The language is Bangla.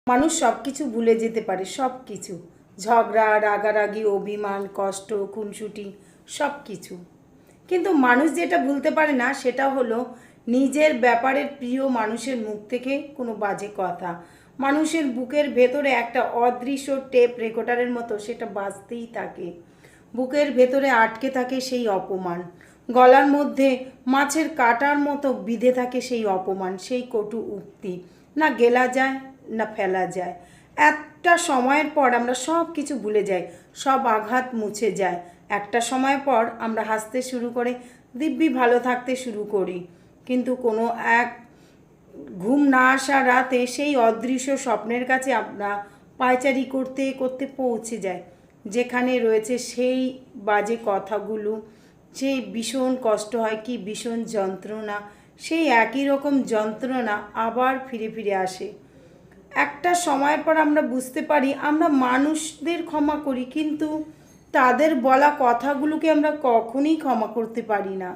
মানুষ সব কিছু ভুলে যেতে পারে, সব কিছু, ঝগড়া, রাগারাগি, অভিমান, কষ্ট, খুনসুটি, সব কিছু। কিন্তু মানুষ যেটা ভুলতে পারে না সেটা হলো নিজের ব্যাপারের প্রিয় মানুষের মুখ থেকে কোনো বাজে কথা। মানুষের বুকের ভেতরে একটা অদৃশ্য টেপ রেকর্ডারের মতো সেটা বাজতেই থাকে। বুকের ভেতরে আটকে থাকে সেই অপমান, গলার মধ্যে মাছের কাঁটার মতো বিঁধে থাকে সেই অপমান, সেই কটু উক্তি। না গেলা যায় না ফেলা যায়। একটা সময়ের পর আমরা সব কিছু ভুলে যাই, সব আঘাত মুছে যায়। একটা সময় পর আমরা হাসতে শুরু করে দিব্যি ভালো থাকতে শুরু করি। কিন্তু কোনো এক ঘুম না আসা রাতে সেই অদৃশ্য স্বপ্নের কাছে আমরা পায়চারি করতে করতে পৌঁছে যাই, যেখানে রয়েছে সেই বাজে কথাগুলো। সেই ভীষণ কষ্ট হয়, কি ভীষণ যন্ত্রণা, সেই একই রকম যন্ত্রণা আবার ফিরে ফিরে আসে। একটা সময়ের পর আমরা বুঝতে পারি আমরা মানুষদের ক্ষমা করি, কিন্তু তাদের বলা কথাগুলোকে আমরা কখনোই ক্ষমা করতে পারি না।